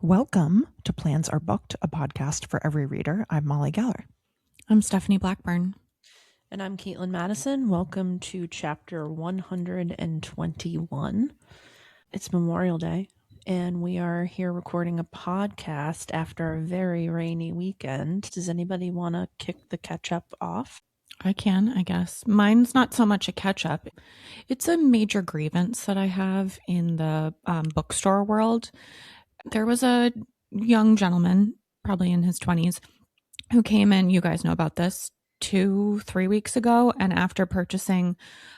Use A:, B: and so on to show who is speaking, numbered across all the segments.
A: Welcome to Plans Are Booked, a podcast for every reader. I'm Molly Geller.
B: I'm Stephanie Blackburn.
C: And I'm Caitlin Madison. Welcome to chapter 121. It's Memorial Day, and we are here recording a podcast after a very rainy weekend. Does anybody want to kick the catch-up off?
B: I can, I guess. Mine's not so much a catch-up. It's a major grievance that I have in the bookstore world. There was a young gentleman, probably in his 20s, who came in, you guys know about this, 2-3 weeks ago. And after purchasing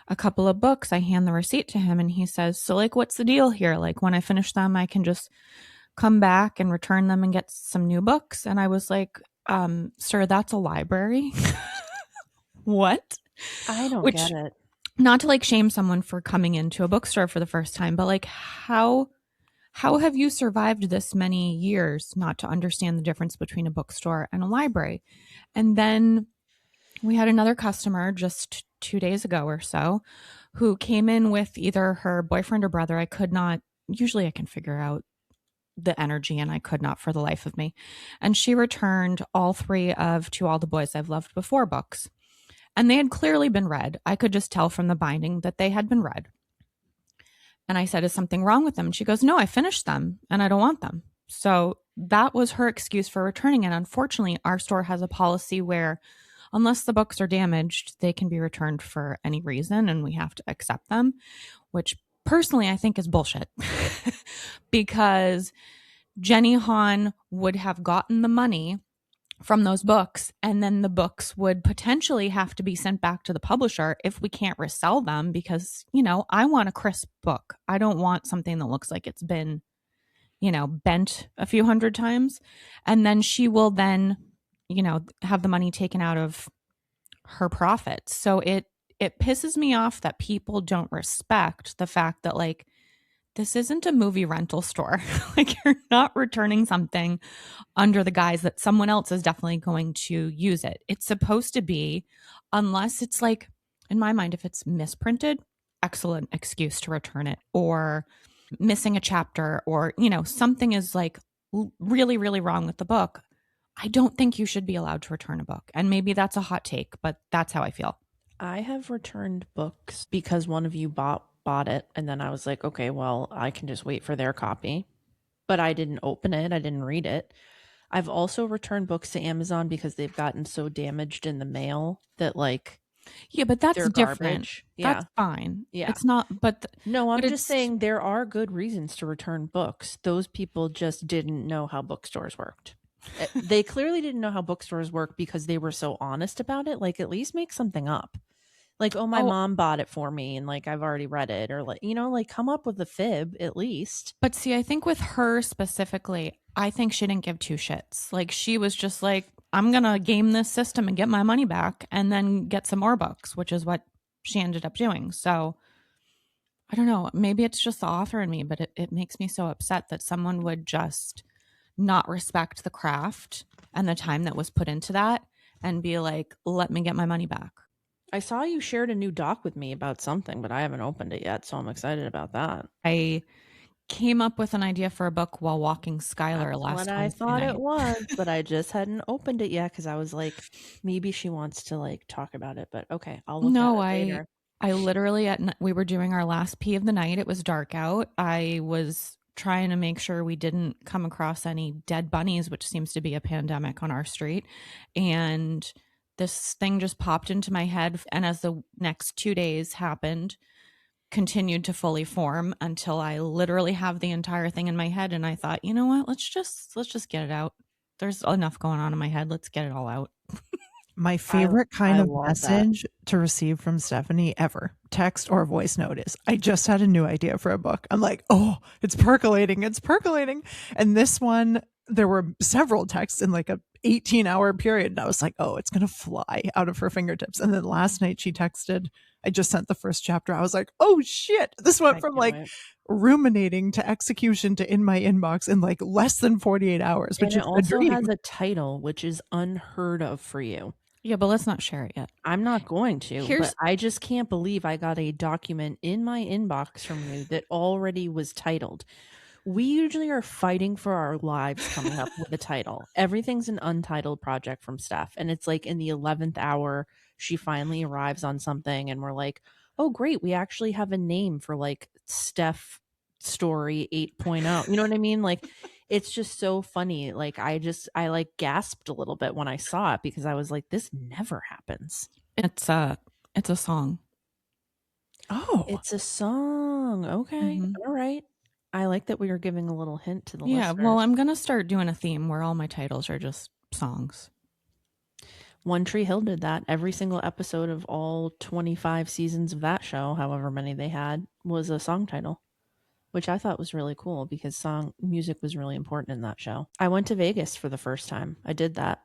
B: a couple of books, I hand the receipt to him and he says, so like, what's the deal here? Like when I finish them, I can just come back and return them and get some new books. And I was like, sir, that's a library. What?
C: I don't get it.
B: Not to like shame someone for coming into a bookstore for the first time, but like how have you survived this many years not to understand the difference between a bookstore and a library? And then we had another customer just 2 days ago or so who came in with either her boyfriend or brother. Usually I can figure out the energy and I could not for the life of me. And she returned all three of To All the Boys I've Loved Before books. And they had clearly been read. I could just tell from the binding that they had been read. And I said, is something wrong with them? And she goes, no, I finished them and I don't want them. So that was her excuse for returning it. Unfortunately, our store has a policy where unless the books are damaged, they can be returned for any reason and we have to accept them, which personally I think is bullshit because Jenny Han would have gotten the money from those books, and then the books would potentially have to be sent back to the publisher if we can't resell them because, I want a crisp book. I don't want something that looks like it's been, bent a few hundred times. And then she will then, have the money taken out of her profits. So it pisses me off that people don't respect the fact that like, this isn't a movie rental store. Like you're not returning something under the guise that someone else is definitely going to use it. It's supposed to be, unless it's like, in my mind, if it's misprinted, excellent excuse to return it, or missing a chapter, or, something is like really, really wrong with the book. I don't think you should be allowed to return a book. And maybe that's a hot take, but that's how I feel.
C: I have returned books because one of you bought it, and then I was like, okay, well, I can just wait for their copy. But I didn't open it. I didn't read it. I've also returned books to Amazon because they've gotten so damaged in the mail that like,
B: yeah, but that's different.
C: Garbage. Yeah.
B: That's fine.
C: Yeah.
B: It's not, but
C: no, I'm just saying there are good reasons to return books. Those people just didn't know how bookstores worked. They clearly didn't know how bookstores work because they were so honest about it. Like, at least make something up. Like, oh, my mom bought it for me and like I've already read it, or like, like come up with a fib at least.
B: But see, I think with her specifically, I think she didn't give two shits. Like she was just like, I'm going to game this system and get my money back and then get some more books, which is what she ended up doing. So I don't know, maybe it's just the author in me, but it makes me so upset that someone would just not respect the craft and the time that was put into that and be like, let me get my money back.
C: I saw you shared a new doc with me about something, but I haven't opened it yet, so I'm excited about that.
B: I came up with an idea for a book while walking Skylar last time.
C: I thought it was, but I just hadn't opened it yet because I was like, maybe she wants to like talk about it. But okay, I'll look at it later.
B: I literally we were doing our last pee of the night. It was dark out. I was trying to make sure we didn't come across any dead bunnies, which seems to be a pandemic on our street, and this thing just popped into my head, and as the next 2 days happened, continued to fully form until I literally have the entire thing in my head. And I thought, you know what? Let's just get it out. There's enough going on in my head. Let's get it all out.
A: My favorite kind of message to receive from Stephanie ever, text or voice note, is I just had a new idea for a book. I'm like, oh, it's percolating. It's percolating. And this one, there were several texts in like a 18-hour period. And I was like, oh, it's going to fly out of her fingertips. And then last night she texted, I just sent the first chapter. I was like, oh shit. This went from like ruminating to execution to in my inbox in like less than 48 hours. Which
C: and it also has a title, which is unheard of for you.
B: Yeah, but let's not share it yet.
C: I'm not going to. But I just can't believe I got a document in my inbox from you that already was titled. We usually are fighting for our lives coming up with a title. Everything's an untitled project from Steph. And it's like in the 11th hour, she finally arrives on something and we're like, oh, great. We actually have a name for like Steph Story 8.0. You know what I mean? Like, it's just so funny. Like, I like gasped a little bit when I saw it because I was like, this never happens.
B: It's a song.
A: Oh,
C: It's a song. Okay.
B: Mhm.
C: All right. I like that we are giving a little hint to the
B: Yeah, well,
C: listeners.
B: I'm going to start doing a theme where all my titles are just songs.
C: One Tree Hill did that. Every single episode of all 25 seasons of that show, however many they had, was a song title, which I thought was really cool because song music was really important in that show. I went to Vegas for the first time. I did that.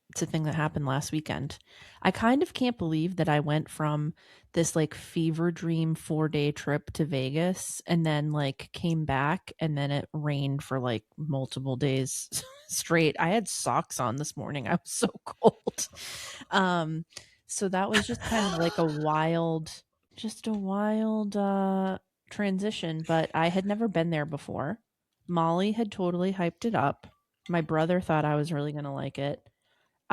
C: It's a thing that happened last weekend. I kind of can't believe that I went from this like fever dream 4-day trip to Vegas and then like came back and then it rained for like multiple days straight. I had socks on this morning. I was so cold. Um so that was just kind of like a wild transition, but I had never been there before. Molly had totally hyped it up. My brother thought I was really going to like it.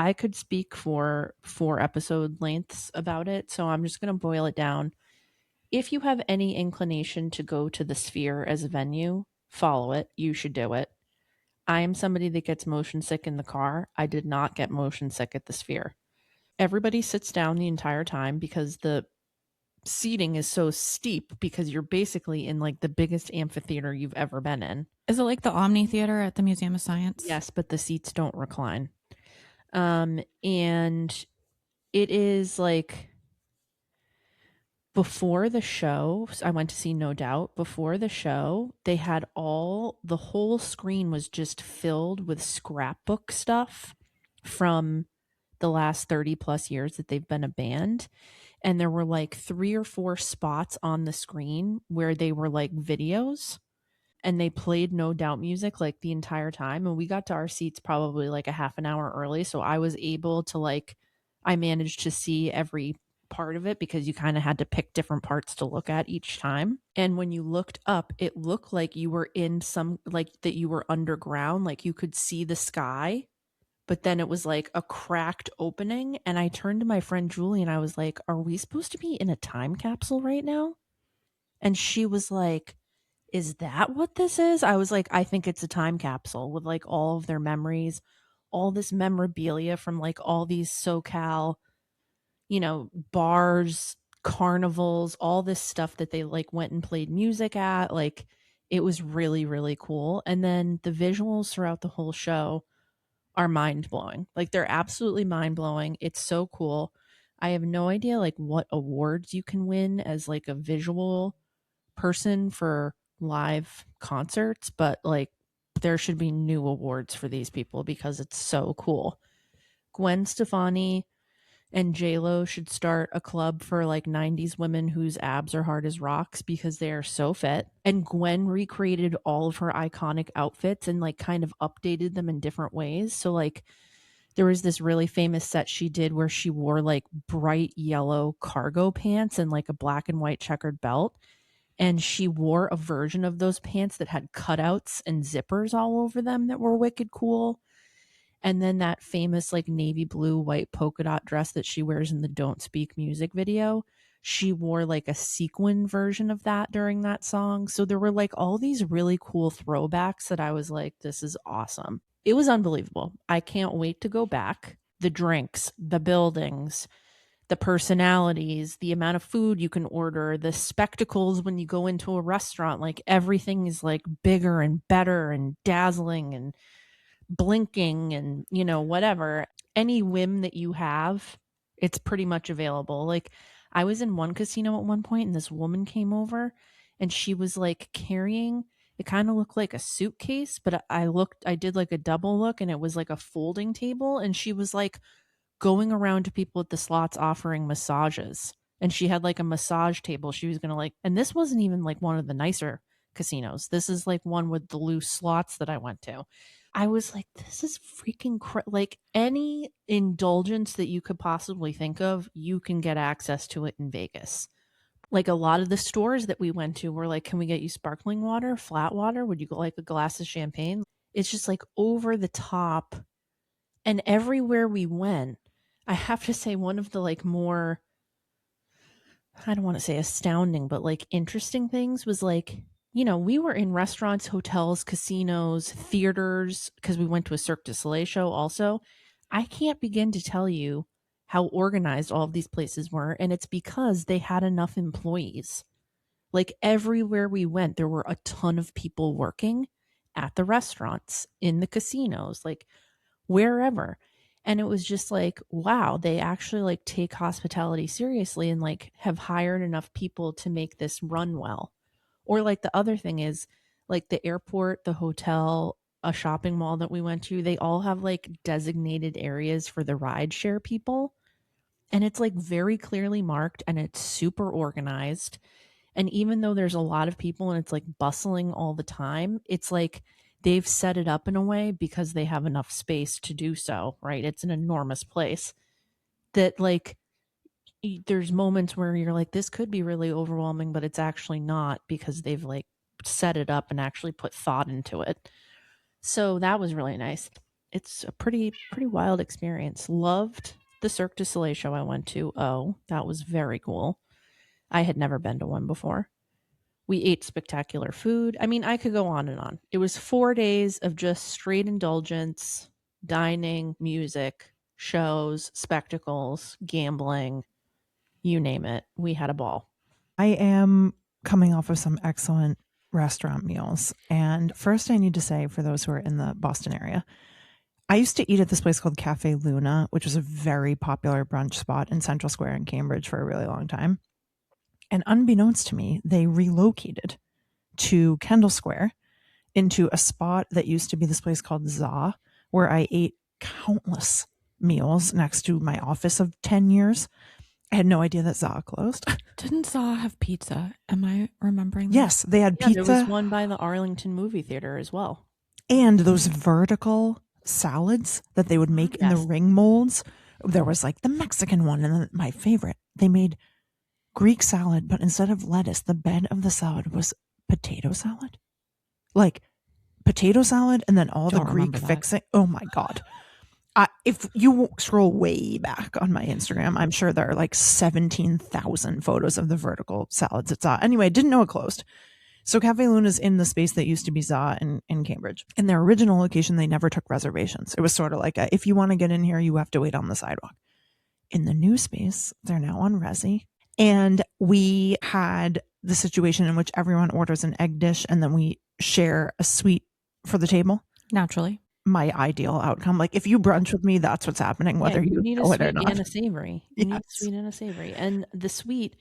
C: I could speak for 4 episode lengths about it, so I'm just going to boil it down. If you have any inclination to go to the Sphere as a venue, follow it. You should do it. I am somebody that gets motion sick in the car. I did not get motion sick at the Sphere. Everybody sits down the entire time because the seating is so steep because you're basically in like the biggest amphitheater you've ever been in.
B: Is it like the Omni Theater at the Museum of Science?
C: Yes, but the seats don't recline. And it is like before the show, I went to see No Doubt. Before the show, they had the whole screen was just filled with scrapbook stuff from the last 30 plus years that they've been a band. And there were like 3 or 4 spots on the screen where they were like videos and they played No Doubt music like the entire time. And we got to our seats probably like a half an hour early. So I was able to I managed to see every part of it because you kind of had to pick different parts to look at each time. And when you looked up, it looked like you were in that you were underground, like you could see the sky. But then it was like a cracked opening. And I turned to my friend Julie and I was like, are we supposed to be in a time capsule right now? And she was like, is that what this is? I was like, I think it's a time capsule with like all of their memories, all this memorabilia from like all these SoCal, bars, carnivals, all this stuff that they like went and played music at. Like it was really, really cool. And then the visuals throughout the whole show are mind blowing. Like they're absolutely mind blowing. It's so cool. I have no idea like what awards you can win as like a visual person for live concerts, but like there should be new awards for these people because it's so cool. Gwen Stefani and J-Lo should start a club for like 90s women whose abs are hard as rocks because they are so fit. And Gwen recreated all of her iconic outfits and like kind of updated them in different ways. So like there was this really famous set she did where she wore like bright yellow cargo pants and like a black and white checkered belt. And she wore a version of those pants that had cutouts and zippers all over them that were wicked cool. And then that famous like navy blue white polka dot dress that she wears in the Don't Speak music video, she wore like a sequin version of that during that song. So there were like all these really cool throwbacks that I was like, this is awesome. It was unbelievable. I can't wait to go back. The drinks, the buildings, the personalities, the amount of food you can order, the spectacles when you go into a restaurant, like everything is like bigger and better and dazzling and blinking and, whatever. Any whim that you have, it's pretty much available. Like I was in one casino at one point and this woman came over and she was like carrying, it kind of looked like a suitcase, but I did like a double look and it was like a folding table and she was like going around to people at the slots offering massages. And she had like a massage table. She was going to and this wasn't even like one of the nicer casinos. This is like one with the loose slots that I went to. I was like, this is freaking like any indulgence that you could possibly think of, you can get access to it in Vegas. Like a lot of the stores that we went to were like, can we get you sparkling water, flat water? Would you like a glass of champagne? It's just like over the top. And everywhere we went, I have to say, one of the like more, I don't want to say astounding, but like interesting things was like, you know, we were in restaurants, hotels, casinos, theaters, because we went to a Cirque du Soleil show also. I can't begin to tell you how organized all of these places were. And it's because they had enough employees. Like everywhere we went, there were a ton of people working at the restaurants, in the casinos, like wherever. And it was just like, wow, they actually like take hospitality seriously and like have hired enough people to make this run well. Or like the other thing is like the airport, the hotel, a shopping mall that we went to, they all have like designated areas for the ride share people. And it's like very clearly marked and it's super organized. And even though there's a lot of people and it's like bustling all the time, it's like they've set it up in a way because they have enough space to do so, right? It's an enormous place that like there's moments where you're like, this could be really overwhelming, but it's actually not because they've like set it up and actually put thought into it. So that was really nice. It's a pretty wild experience. Loved the Cirque du Soleil show I went to. Oh, that was very cool. I had never been to one before. We ate spectacular food. I mean, I could go on and on. It was 4 days of just straight indulgence, dining, music, shows, spectacles, gambling, you name it. We had a ball.
A: I am coming off of some excellent restaurant meals. And first, I need to say, for those who are in the Boston area, I used to eat at this place called Cafe Luna, which was a very popular brunch spot in Central Square in Cambridge for a really long time. And unbeknownst to me, they relocated to Kendall Square into a spot that used to be this place called Za, where I ate countless meals next to my office of 10 years. I had no idea that Za closed.
B: Didn't Za have pizza? Am I remembering that?
A: Yes, they had pizza.
C: There was one by the Arlington movie theater as well.
A: And those vertical salads that they would make in the ring molds. There was like the Mexican one, and then my favorite, they made Greek salad, but instead of lettuce, the bed of the salad was potato salad. Like potato salad and then all the Greek fixing. Oh my God. If you scroll way back on my Instagram, I'm sure there are like 17,000 photos of the vertical salads at Za. Anyway, didn't know it closed. So Cafe Luna's in the space that used to be Za in Cambridge. In their original location, they never took reservations. It was sort of like, if you want to get in here, you have to wait on the sidewalk. In the new space, they're now on Resi. And we had the situation in which everyone orders an egg dish and then we share a sweet for the table.
B: Naturally.
A: My ideal outcome. Like if you brunch with me, that's what's happening, whether you
C: need a
A: know
C: sweet
A: it or not.
C: And a savory. You need a sweet and a savory. And the sweet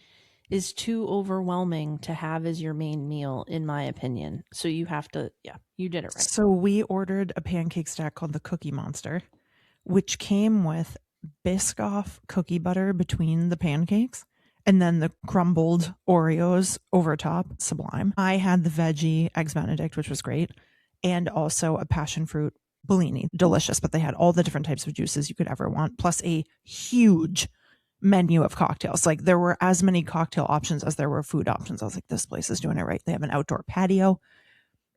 C: is too overwhelming to have as your main meal, in my opinion. So you have to, you did it right.
A: So we ordered a pancake stack called the Cookie Monster, which came with Biscoff cookie butter between the pancakes and then the crumbled Oreos over top. Sublime. I had the veggie Eggs Benedict, which was great, and also a passion fruit Bellini. Delicious, but they had all the different types of juices you could ever want, plus a huge menu of cocktails. Like there were as many cocktail options as there were food options. I was like, this place is doing it right. They have an outdoor patio.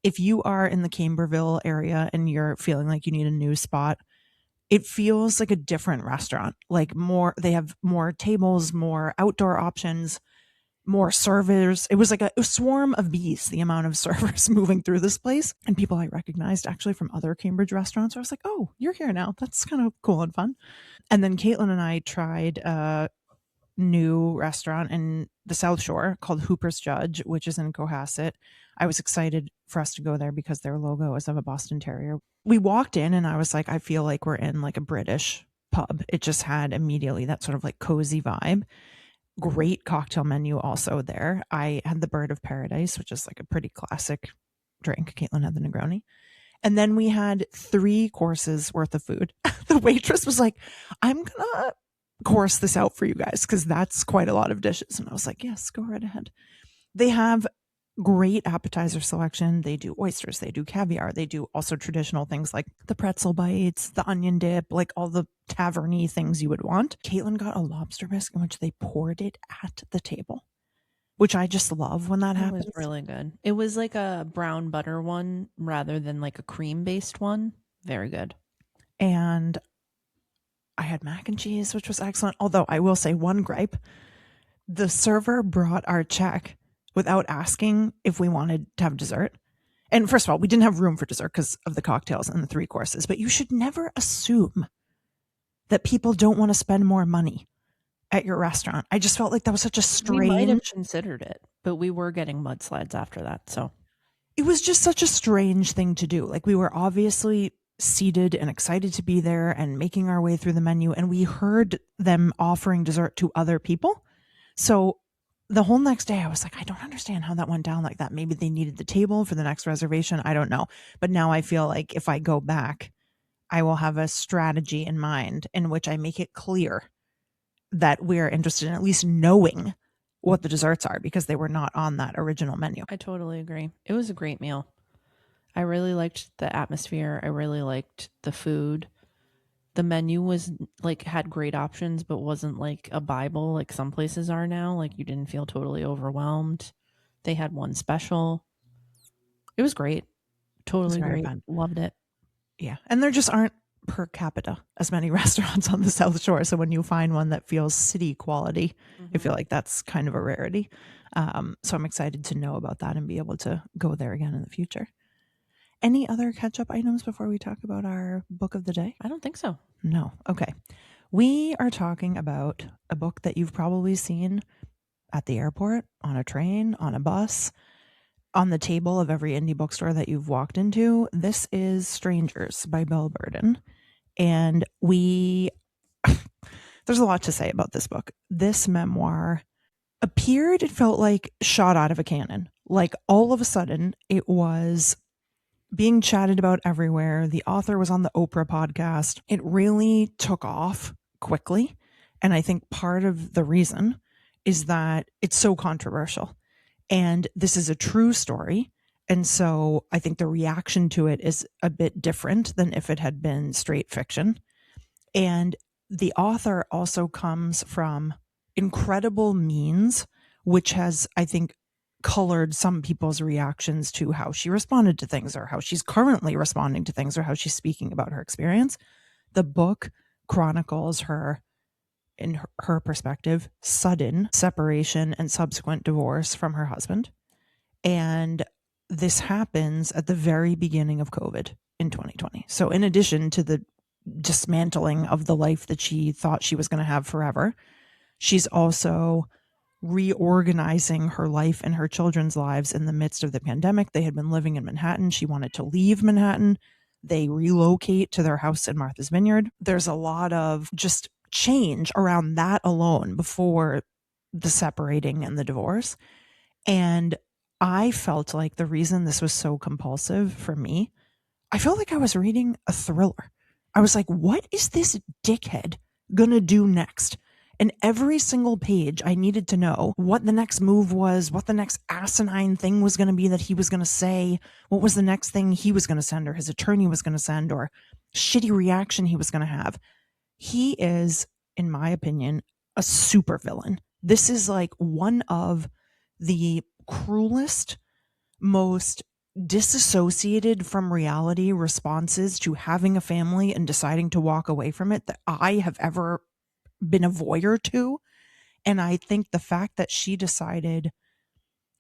A: If you are in the Camberville area and you're feeling like you need a new spot, it feels like a different restaurant. Like they have more tables, more outdoor options, more servers. It was like a swarm of bees, the amount of servers moving through this place, and people I recognized actually from other Cambridge restaurants. I was like, oh, you're here now. That's kind of cool and fun. And then Caitlin and I tried a new restaurant in the South Shore called Hooper's Judge, which is in Cohasset. I was excited for us to go there because their logo is of a Boston Terrier. We walked in and I was like, I feel like we're in like a British pub. It just had immediately that sort of like cozy vibe. Great cocktail menu also there. I had the Bird of Paradise, which is like a pretty classic drink. Caitlin had the Negroni. And then we had 3 courses worth of food. The waitress was like, I'm going to course this out for you guys because that's quite a lot of dishes. And I was like, yes, go right ahead. They have great appetizer selection. They do oysters, they do caviar, they do also traditional things like the pretzel bites, the onion dip, like all the tavern-y things you would want. Caitlin got a lobster bisque in which they poured it at the table. which I just love when that happens.
C: It was really good. It was like a brown butter one rather than like a cream based one. Very good.
A: And I had mac and cheese, which was excellent. Although I will say one gripe, the server brought our check without asking if we wanted to have dessert. And first of all, we didn't have room for dessert because of the cocktails and the 3 courses, but you should never assume that people don't want to spend more money at your restaurant. I just felt like that was such a strange...
C: We might have considered it, but we were getting mudslides after that, so...
A: It was just such a strange thing to do. Like, we were obviously seated and excited to be there and making our way through the menu, and we heard them offering dessert to other people. So the whole next day I was like, I don't understand how that went down like that. Maybe they needed the table for the next reservation. I don't know. But now I feel like if I go back, I will have a strategy in mind in which I make it clear that we're interested in at least knowing what the desserts are, because they were not on that original menu.
C: I totally agree. It was a great meal. I really liked the atmosphere. I really liked the food. The menu was like, had great options, but wasn't like a Bible like some places are now. Like, you didn't feel totally overwhelmed. They had one special. It was great. Totally great.
A: Fun.
C: Loved it.
A: Yeah. And there just aren't per capita as many restaurants on the South Shore. So when you find one that feels city quality, I feel like that's kind of a rarity. So I'm excited to know about that and be able to go there again in the future. Any other catch-up items before we talk about our book of the day?
C: I don't think so.
A: No. Okay. We are talking about a book that you've probably seen at the airport, on a train, on a bus, on the table of every indie bookstore that you've walked into. This is Strangers by Belle Burden. And there's a lot to say about this book. This memoir appeared, it felt like shot out of a cannon. Like, all of a sudden, it was being chatted about everywhere. The author was on the Oprah podcast. It really took off quickly. And I think part of the reason is that it's so controversial. And this is a true story. And so I think the reaction to it is a bit different than if it had been straight fiction. And the author also comes from incredible means, which has, I think, colored some people's reactions to how she responded to things, or how she's currently responding to things, or how she's speaking about her experience. The book chronicles her, in her perspective, sudden separation and subsequent divorce from her husband. And this happens at the very beginning of COVID in 2020. So in addition to the dismantling of the life that she thought she was going to have forever, she's also reorganizing her life and her children's lives in the midst of the pandemic. They had been living in Manhattan. She wanted to leave Manhattan. They relocate to their house in Martha's Vineyard. There's a lot of just change around that alone before the separating and the divorce. And I felt like the reason this was so compulsive for me, I felt like I was reading a thriller. I was like, what is this dickhead gonna do next? And every single page, I needed to know what the next move was, what the next asinine thing was going to be that he was going to say, what was the next thing he was going to send, or his attorney was going to send, or shitty reaction he was going to have. He is, in my opinion, a super villain. This is like one of the cruelest, most disassociated from reality responses to having a family and deciding to walk away from it that I have ever been a voyeur to. And I think the fact that she decided,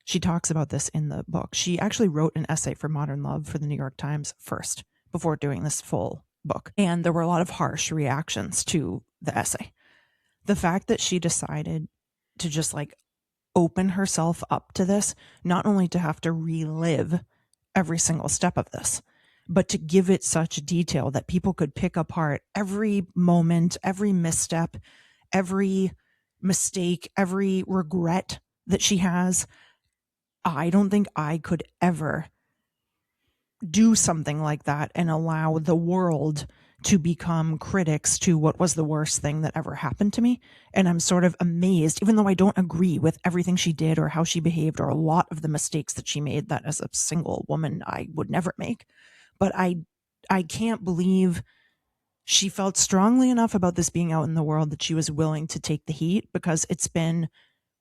A: she talks about this in the book, she actually wrote an essay for Modern Love for the New York Times first before doing this full book, and there were a lot of harsh reactions to the essay. The fact that she decided to just like open herself up to this, not only to have to relive every single step of this, but to give it such detail that people could pick apart every moment, every misstep, every mistake, every regret that she has. I don't think I could ever do something like that and allow the world to become critics to what was the worst thing that ever happened to me. And I'm sort of amazed, even though I don't agree with everything she did or how she behaved or a lot of the mistakes that she made that as a single woman I would never make. But I can't believe she felt strongly enough about this being out in the world that she was willing to take the heat, because it's been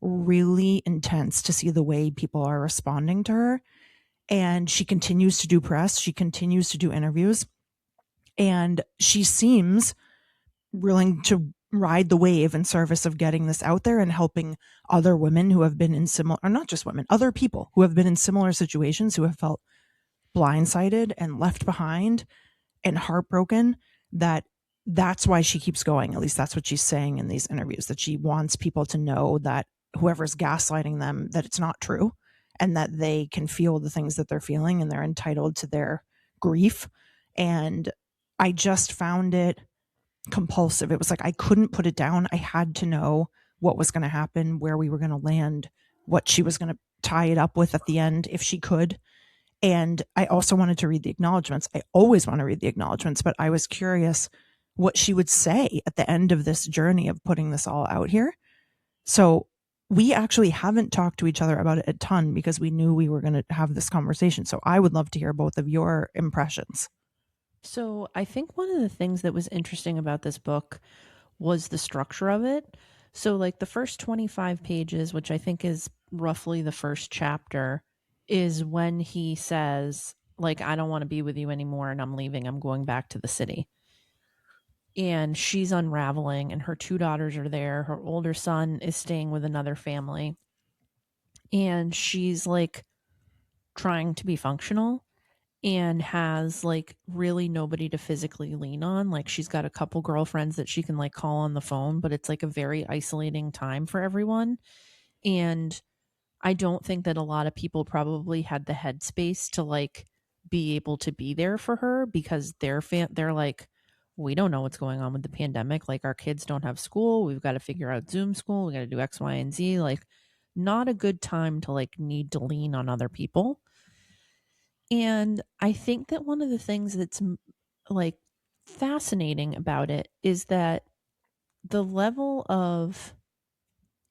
A: really intense to see the way people are responding to her. And she continues to do press, she continues to do interviews, and she seems willing to ride the wave in service of getting this out there and helping other women who have been in similar, or not just women, other people who have been in similar situations, who have felt blindsided and left behind and heartbroken, that that's why she keeps going. At least that's what she's saying in these interviews, that she wants people to know that whoever's gaslighting them, that it's not true, and that they can feel the things that they're feeling and they're entitled to their grief. And I just found it compulsive. It was like I couldn't put it down. I had to know what was going to happen, where we were going to land, what she was going to tie it up with at the end if she could. And I also wanted to read the acknowledgments. I always want to read the acknowledgments, but I was curious what she would say at the end of this journey of putting this all out here. So we actually haven't talked to each other about it a ton because we knew we were going to have this conversation. So I would love to hear both of your impressions.
C: So I think one of the things that was interesting about this book was the structure of it. So, like the first 25 pages, which I think is roughly the first chapter, is when he says, like, I don't want to be with you anymore and I'm leaving. I'm going back to the city. And she's unraveling, and her two daughters are there. Her older son is staying with another family. And she's like trying to be functional and has like really nobody to physically lean on. Like she's got a couple girlfriends that she can like call on the phone, but it's like a very isolating time for everyone. And I don't think that a lot of people probably had the headspace to like be able to be there for her because they're like, we don't know what's going on with the pandemic. Like our kids don't have school. We've got to figure out Zoom school. We got to do X, Y, and Z. Like not a good time to like need to lean on other people. And I think that one of the things that's like fascinating about it is that the level of,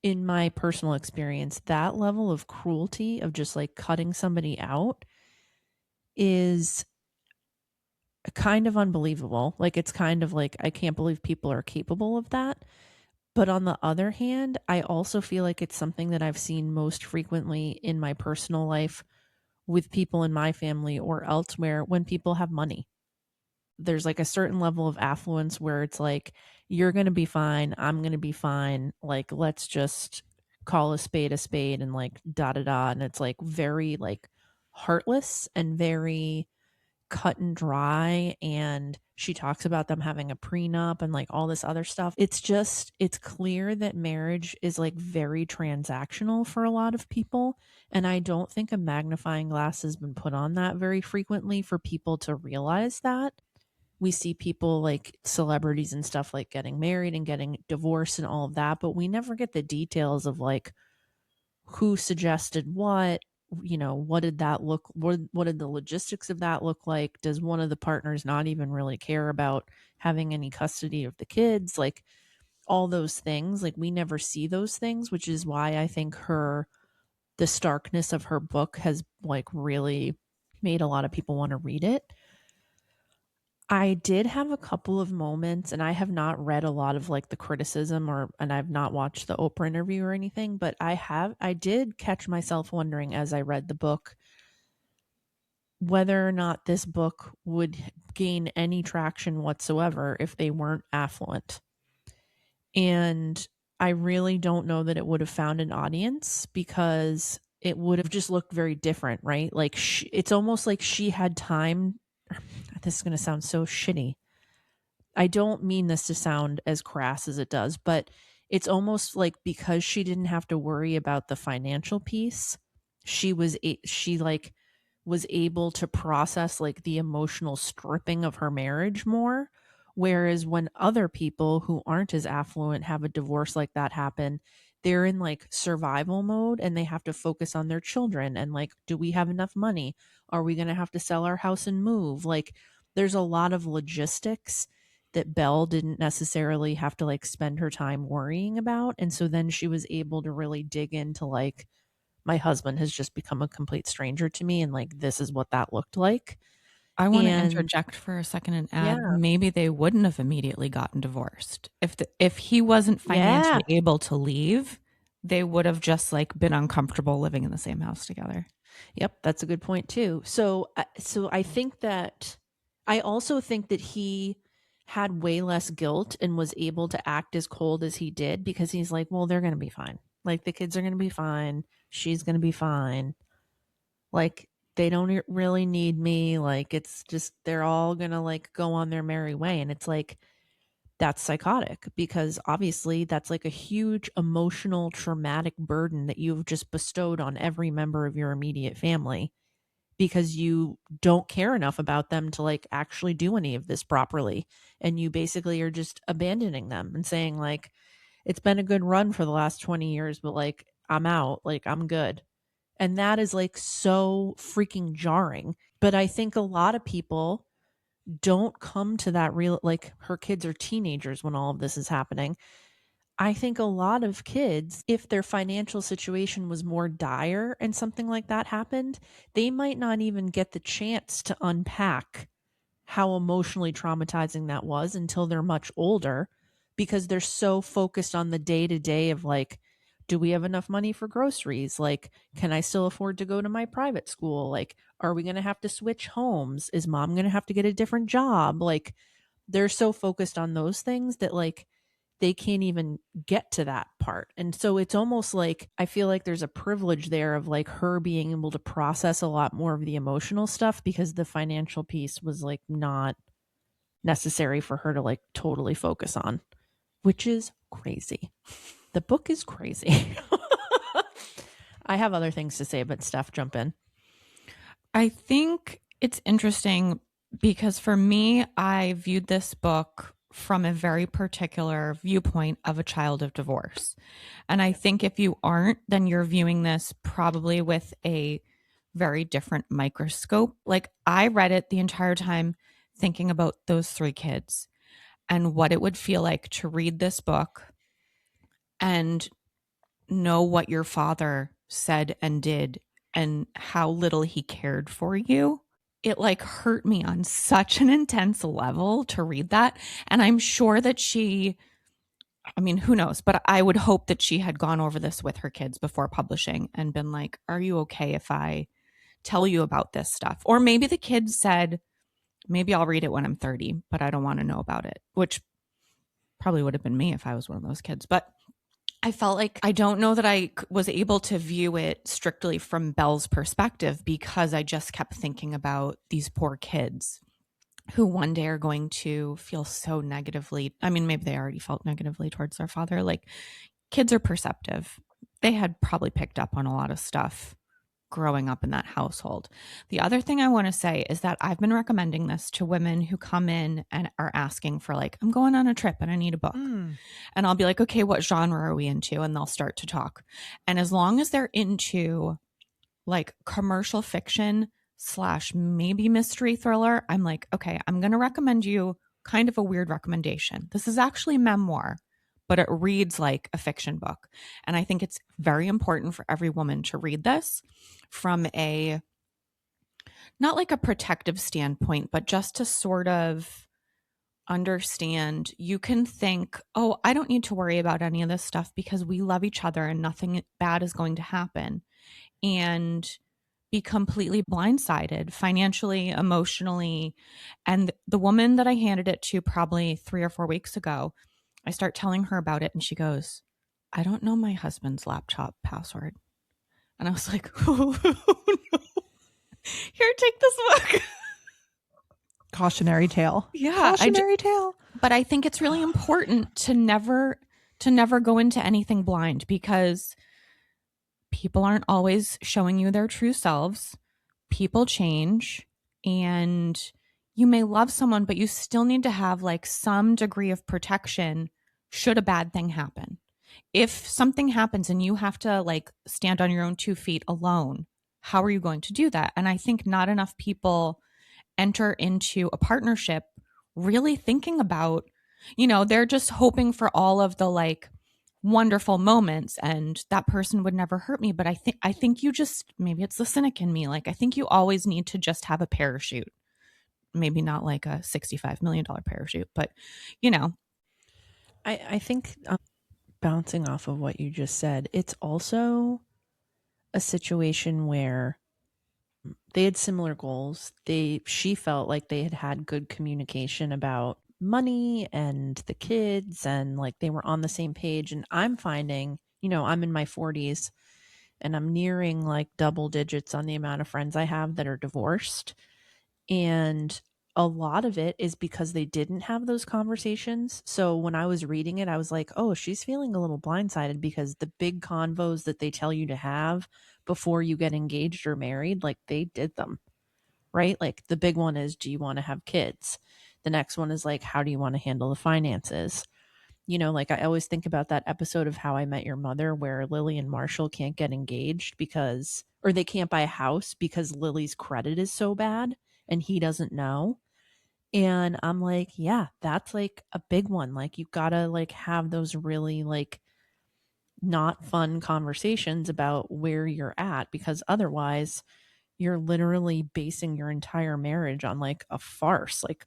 C: in my personal experience, that level of cruelty of just like cutting somebody out is kind of unbelievable. Like it's kind of like, I can't believe people are capable of that. But on the other hand, I also feel like it's something that I've seen most frequently in my personal life with people in my family or elsewhere when people have money. There's like a certain level of affluence where it's like, you're going to be fine. I'm going to be fine. Like, let's just call a spade and like da da da. And it's like very like heartless and very cut and dry. And she talks about them having a prenup and like all this other stuff. It's just, it's clear that marriage is like very transactional for a lot of people. And I don't think a magnifying glass has been put on that very frequently for people to realize that. We see people like celebrities and stuff like getting married and getting divorced and all of that, but we never get the details of like who suggested what, you know, what did that look, what did the logistics of that look like? Does one of the partners not even really care about having any custody of the kids? Like all those things, like we never see those things, which is why I think the starkness of her book has like really made a lot of people want to read it. I did have a couple of moments, and I have not read a lot of like the criticism and I've not watched the Oprah interview or anything, but I did catch myself wondering as I read the book whether or not this book would gain any traction whatsoever if they weren't affluent. And I really don't know that it would have found an audience because it would have just looked very different, right? Like it's almost like she had time. This is going to sound so shitty. I don't mean this to sound as crass as it does, but it's almost like because she didn't have to worry about the financial piece, she was able to process like the emotional stripping of her marriage more. Whereas when other people who aren't as affluent have a divorce like that happen, they're in like survival mode and they have to focus on their children and like, do we have enough money? Are we going to have to sell our house and move? Like, there's a lot of logistics that Belle didn't necessarily have to like spend her time worrying about. And so then she was able to really dig into like, my husband has just become a complete stranger to me and like this is what that looked like.
B: I want to
C: And
B: interject for a second and add
C: yeah.
B: maybe they wouldn't have immediately gotten divorced if he wasn't
C: Yeah.
B: financially able to leave. they would have just like been uncomfortable living in the same house together.
C: Yep, that's a good point too. So I think that I also think that he had way less guilt and was able to act as cold as he did because he's like, well, they're going to be fine. Like the kids are going to be fine. She's going to be fine. Like they don't really need me. Like it's just they're all going to like go on their merry way, and it's like that's psychotic because obviously that's like a huge emotional traumatic burden that you've just bestowed on every member of your immediate family because you don't care enough about them to like actually do any of this properly, and you basically are just abandoning them and saying like it's been a good run for the last 20 years but like I'm out, like I'm good. And that is like so freaking jarring. But I think a lot of people don't come to that real, like her kids are teenagers when all of this is happening. I think a lot of kids, if their financial situation was more dire and something like that happened, they might not even get the chance to unpack how emotionally traumatizing that was until they're much older because they're so focused on the day to day of like, do we have enough money for groceries? Like, can I still afford to go to my private school? Like, are we going to have to switch homes? Is mom going to have to get a different job? Like, they're so focused on those things that like they can't even get to that part. And so it's almost like I feel like there's a privilege there of like her being able to process a lot more of the emotional stuff because the financial piece was like not necessary for her to like totally focus on, which is crazy. The book is crazy. I have other things to say, but Steph, jump in.
B: I think it's interesting because for me, I viewed this book from a very particular viewpoint of a child of divorce. And I think if you aren't, then you're viewing this probably with a very different microscope. Like I read it the entire time thinking about those three kids and what it would feel like to read this book and know what your father said and did and how little he cared for you. It like hurt me on such an intense level to read that. And I'm sure that I mean, who knows, but I would hope that she had gone over this with her kids before publishing and been like, are you okay if I tell you about this stuff? Or maybe the kids said, maybe I'll read it when I'm 30, but I don't want to know about it, which probably would have been me if I was one of those kids. But I felt like I don't know that I was able to view it strictly from Belle's perspective because I just kept thinking about these poor kids who one day are going to feel so negatively. I mean, maybe they already felt negatively towards their father. Like kids are perceptive. They had probably picked up on a lot of stuff growing up in that household. The other thing I want to say is that I've been recommending this to women who come in and are asking for like, I'm going on a trip and I need a book. And I'll be like, okay, what genre are we into? And they'll start to talk. And as long as they're into like commercial fiction / maybe mystery thriller, I'm like, okay, I'm going to recommend you kind of a weird recommendation. This is actually memoir, but it reads like a fiction book. And I think it's very important for every woman to read this from a, not like a protective standpoint, but just to sort of understand. You can think, oh, I don't need to worry about any of this stuff because we love each other and nothing bad is going to happen. And be completely blindsided financially, emotionally. And the woman that I handed it to probably 3 or 4 weeks ago, I start telling her about it and she goes, I don't know my husband's laptop password. And I was like, oh, no. Here, take this book.
A: Cautionary tale.
B: Yeah.
A: Cautionary tale.
B: But I think it's really important to never go into anything blind because people aren't always showing you their true selves. People change and you may love someone, but you still need to have like some degree of protection should a bad thing happen. If something happens and you have to like stand on your own 2 feet alone, how are you going to do that? And I think not enough people enter into a partnership really thinking about, they're just hoping for all of the like wonderful moments and that person would never hurt me. But I think you just, maybe it's the cynic in me. Like, I think you always need to just have a parachute, maybe not like a $65 million parachute, but
C: I think bouncing off of what you just said, it's also a situation where they had similar goals. She felt like they had good communication about money and the kids, and like they were on the same page. And I'm finding, I'm in my 40s and I'm nearing like double digits on the amount of friends I have that are divorced. And a lot of it is because they didn't have those conversations. So when I was reading it, I was like, oh, she's feeling a little blindsided because the big convos that they tell you to have before you get engaged or married, like they did them, right? Like the big one is, do you want to have kids? The next one is like, how do you want to handle the finances? Like I always think about that episode of How I Met Your Mother where Lily and Marshall can't get engaged or they can't buy a house because Lily's credit is so bad and he doesn't know. And I'm like, yeah, that's like a big one. Like you gotta like have those really like not fun conversations about where you're at, because otherwise you're literally basing your entire marriage on like a farce. Like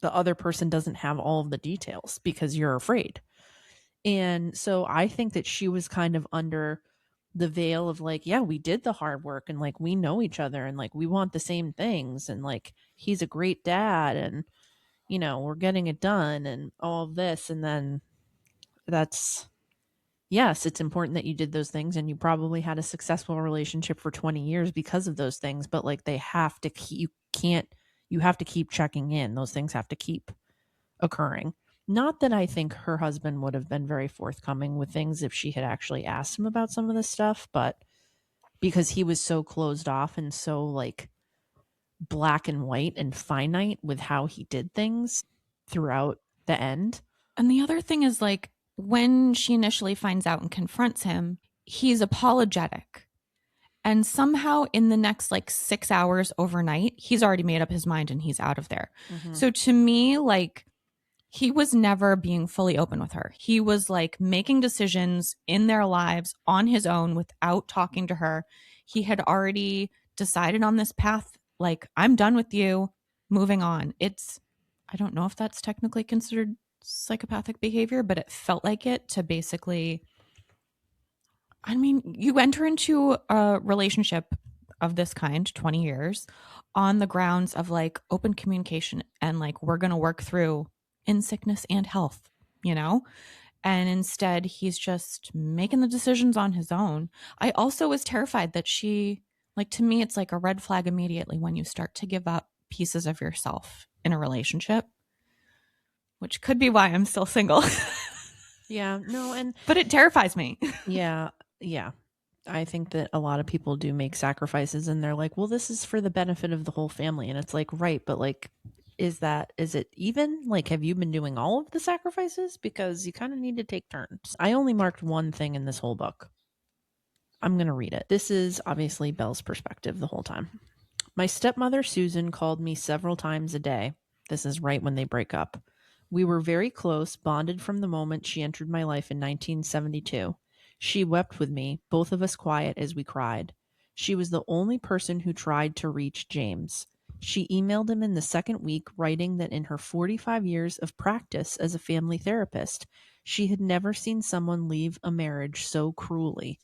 C: the other person doesn't have all of the details because you're afraid. And so I think that she was kind of under the veil of like, yeah, we did the hard work and like we know each other and like we want the same things and like he's a great dad and we're getting it done and all of this. And then that's, yes, it's important that you did those things and you probably had a successful relationship for 20 years because of those things, but like they have to keep, you have to keep checking in. Those things have to keep occurring. Not that I think her husband would have been very forthcoming with things if she had actually asked him about some of this stuff, but because he was so closed off and so like black and white and finite with how he did things throughout the end.
B: And the other thing is like when she initially finds out and confronts him, he's apologetic. And somehow in the next like 6 hours overnight, he's already made up his mind and he's out of there. Mm-hmm. So to me, like he was never being fully open with her. He was like making decisions in their lives on his own without talking to her. He had already decided on this path. Like, I'm done with you, moving on. I don't know if that's technically considered psychopathic behavior, but it felt like it to basically, I mean, you enter into a relationship of this kind, 20 years, on the grounds of like open communication and like, we're going to work through in sickness and health, and instead he's just making the decisions on his own. I also was terrified that to me, it's like a red flag immediately when you start to give up pieces of yourself in a relationship, which could be why I'm still single.
C: Yeah, no,
B: but it terrifies me.
C: Yeah. I think that a lot of people do make sacrifices and they're like, well, this is for the benefit of the whole family. And it's like, right, but like, is it even? Like, have you been doing all of the sacrifices? Because you kind of need to take turns. I only marked one thing in this whole book. I'm going to read it. This is obviously Belle's perspective the whole time. My stepmother, Susan, called me several times a day. This is right when they break up. We were very close, bonded from the moment she entered my life in 1972. She wept with me, both of us quiet as we cried. She was the only person who tried to reach James. She emailed him in the second week, writing that in her 45 years of practice as a family therapist, she had never seen someone leave a marriage so cruelly.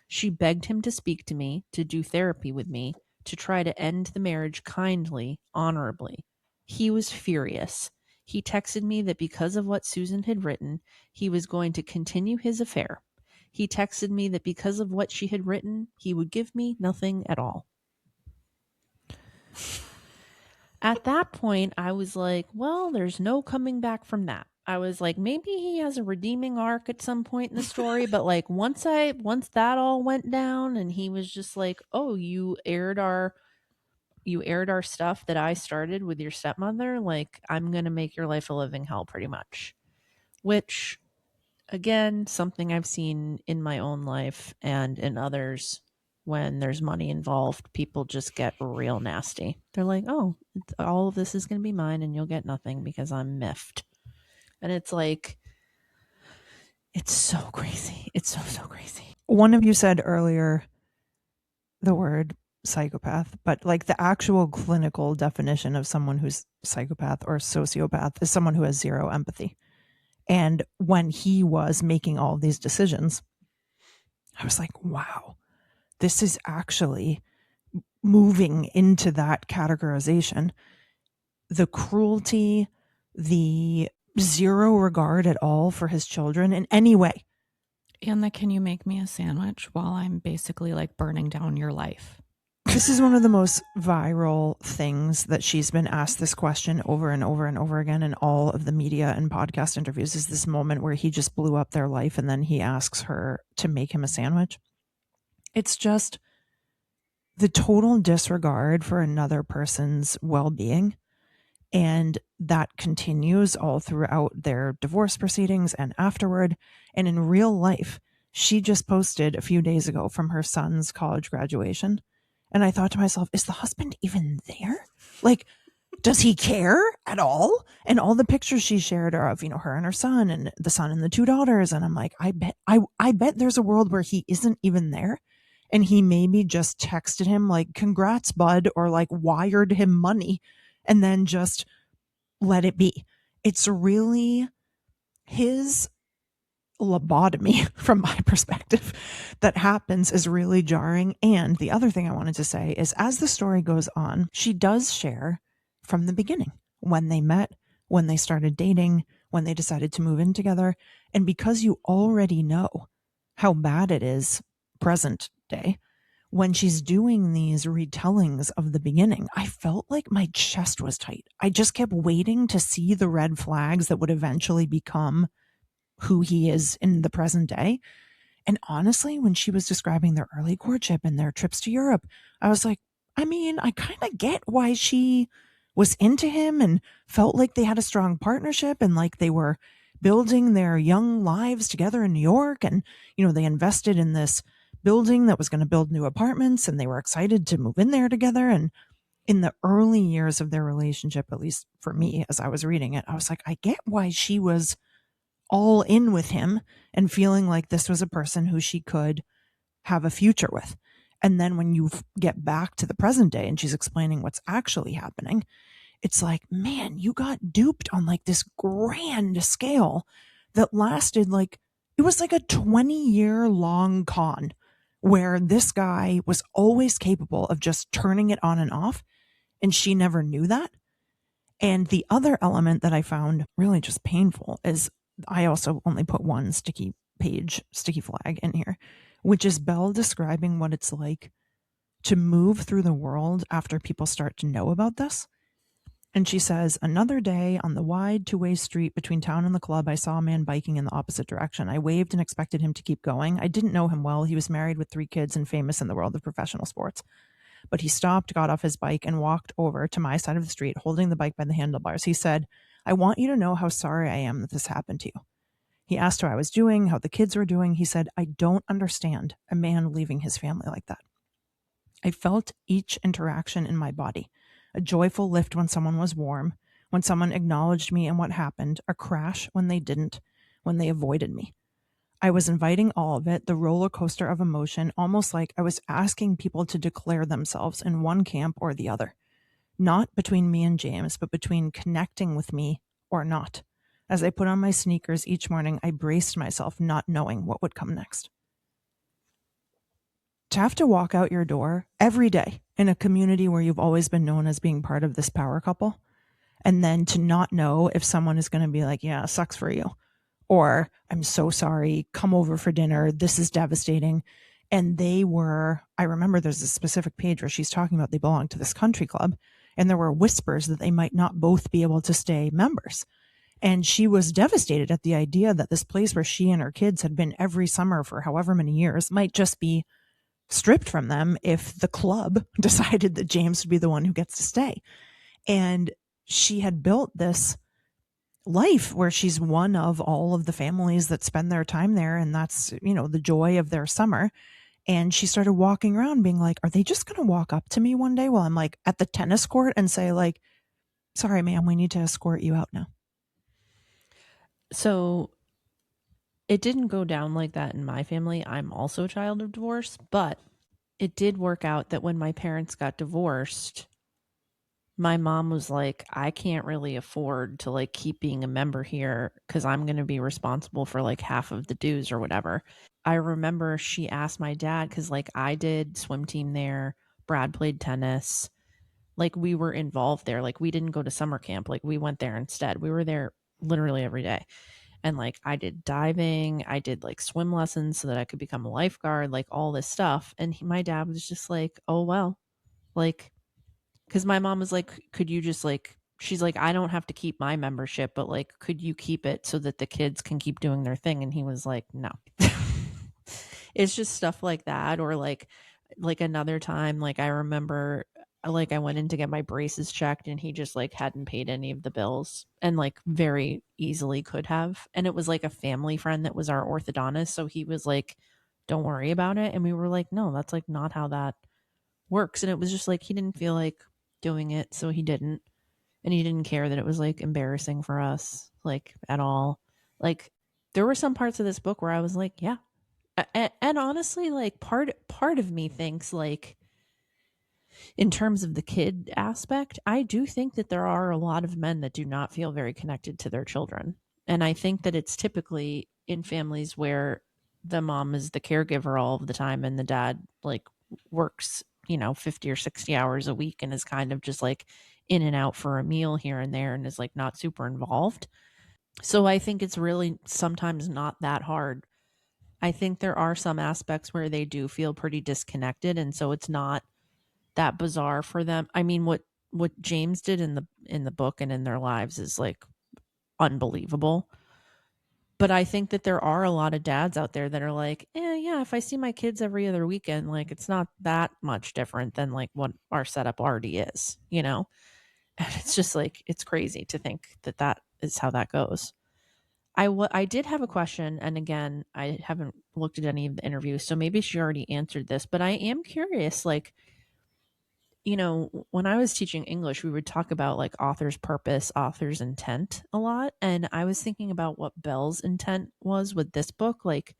C: She begged him to speak to me, to do therapy with me, to try to end the marriage kindly, honorably. He was furious. He texted me that because of what Susan had written, he was going to continue his affair. He texted me that because of what she had written, he would give me nothing at all. At that point, I was like, well, there's no coming back from that. I was like, maybe he has a redeeming arc at some point in the story, but like once that all went down and he was just like, oh, you aired our stuff that I started with your stepmother, like I'm going to make your life a living hell pretty much. Which, again, something I've seen in my own life and in others. When there's money involved, people just get real nasty. They're like, oh, all of this is going to be mine and you'll get nothing because I'm miffed. And it's like, it's so crazy. It's so crazy.
A: One of you said earlier the word psychopath, but like the actual clinical definition of someone who's psychopath or sociopath is someone who has zero empathy. And when he was making all of these decisions, I was like, wow, this is actually moving into that categorization. The cruelty, the zero regard at all for his children in any way.
B: And the can you make me a sandwich while I'm basically like burning down your life?
A: This is one of the most viral things that she's been asked this question over and over and over again in all of the media and podcast interviews, is this moment where he just blew up their life and then he asks her to make him a sandwich. It's just the total disregard for another person's well-being. And that continues all throughout their divorce proceedings and afterward. And in real life, she just posted a few days ago from her son's college graduation. And I thought to myself, is the husband even there? Like, does he care at all? And all the pictures she shared are of, her and her son and the son and the two daughters. And I'm like, I bet there's a world where he isn't even there. And he maybe just texted him like, congrats, bud, or like wired him money and then just let it be. It's really his lobotomy, from my perspective, that happens is really jarring. And the other thing I wanted to say is, as the story goes on, she does share from the beginning, when they met, when they started dating, when they decided to move in together. And because you already know how bad it is present day, when she's doing these retellings of the beginning, I felt like my chest was tight. I just kept waiting to see the red flags that would eventually become who he is in the present day. And honestly, when she was describing their early courtship and their trips to Europe, I was like, I mean, I kind of get why she was into him and felt like they had a strong partnership and like they were building their young lives together in New York. And, they invested in this building that was going to build new apartments and they were excited to move in there together. And in the early years of their relationship, at least for me, as I was reading it, I was like, I get why she was all in with him and feeling like this was a person who she could have a future with. And then when you get back to the present day and she's explaining what's actually happening, it's like, man, you got duped on like this grand scale that lasted it was like a 20-year long con where this guy was always capable of just turning it on and off. And she never knew that. And the other element that I found really just painful is I also only put one sticky flag in here, which is Belle describing what it's like to move through the world after people start to know about this. And she says, another day on the wide two-way street between town and the club, I saw a man biking in the opposite direction. I waved and expected him to keep going. I didn't know him well. He was married with 3 kids and famous in the world of professional sports. But he stopped, got off his bike, and walked over to my side of the street, holding the bike by the handlebars. He said, I want you to know how sorry I am that this happened to you. He asked how I was doing, how the kids were doing. He said, I don't understand a man leaving his family like that. I felt each interaction in my body. A joyful lift when someone was warm, when someone acknowledged me and what happened, a crash when they didn't, when they avoided me. I was inviting all of it, the roller coaster of emotion, almost like I was asking people to declare themselves in one camp or the other. Not between me and James, but between connecting with me or not. As I put on my sneakers each morning, I braced myself, not knowing what would come next. To have to walk out your door every day in a community where you've always been known as being part of this power couple, and then to not know if someone is going to be like, yeah, sucks for you, or I'm so sorry, come over for dinner, this is devastating. And I remember there's a specific page where she's talking about they belong to this country club, and there were whispers that they might not both be able to stay members. And she was devastated at the idea that this place where she and her kids had been every summer for however many years might just be stripped from them if the club decided that James would be the one who gets to stay. And she had built this life where she's one of all of the families that spend their time there. And that's, the joy of their summer. And she started walking around being like, are they just going to walk up to me one day while I'm like at the tennis court and say like, sorry, ma'am, we need to escort you out now?
C: So it didn't go down like that in my family. I'm also a child of divorce, but it did work out that when my parents got divorced, my mom was like, I can't really afford to like keep being a member here because I'm going to be responsible for like half of the dues or whatever. I remember she asked my dad because like I did swim team there, Brad played tennis, like we were involved there. Like we didn't go to summer camp, like we went there instead. We were there literally every day. And like I did diving, I did like swim lessons so that I could become a lifeguard, like all this stuff. And my dad was just like, oh, well, like, because my mom was like, could you just like, she's like, I don't have to keep my membership, but like, could you keep it so that the kids can keep doing their thing? And he was like, no. It's just stuff like that. Or like another time, like I remember like I went in to get my braces checked and he just like hadn't paid any of the bills and like very easily could have. And it was like a family friend that was our orthodontist. So he was like, don't worry about it. And we were like, no, that's like not how that works. And it was just like he didn't feel like doing it, so he didn't. And he didn't care that it was like embarrassing for us, like at all. Like there were some parts of this book where I was like, yeah. And honestly, like part of me thinks like in terms of the kid aspect, I do think that there are a lot of men that do not feel very connected to their children. And I think that it's typically in families where the mom is the caregiver all of the time and the dad like works, 50 or 60 hours a week and is kind of just like in and out for a meal here and there and is like not super involved. So I think it's really sometimes not that hard. I think there are some aspects where they do feel pretty disconnected and so it's not that bizarre for them. I mean, what James did in the book and in their lives is like unbelievable. But I think that there are a lot of dads out there that are like, yeah, if I see my kids every other weekend, like it's not that much different than like what our setup already is, you know? And it's just like, it's crazy to think that that is how that goes. I did have a question, and again, I haven't looked at any of the interviews, so maybe she already answered this, but I am curious, like, when I was teaching English, we would talk about like author's purpose, author's intent a lot. And I was thinking about what Belle's intent was with this book. Like,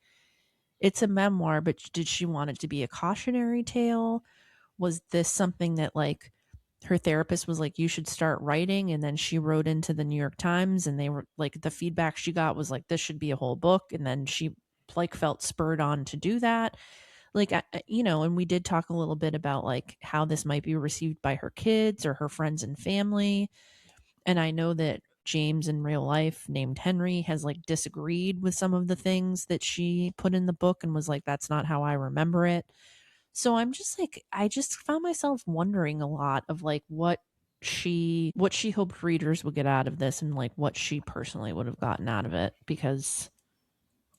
C: it's a memoir, but did she want it to be a cautionary tale? Was this something that like her therapist was like, you should start writing? And then she wrote into the New York Times and they were like, the feedback she got was like, this should be a whole book. And then she like felt spurred on to do that. Like, and we did talk a little bit about like how this might be received by her kids or her friends and family. And I know that James in real life, named Henry, has like disagreed with some of the things that she put in the book and was like, that's not how I remember it. So I'm just like, I just found myself wondering a lot of like what she hoped readers would get out of this and like what she personally would have gotten out of it, because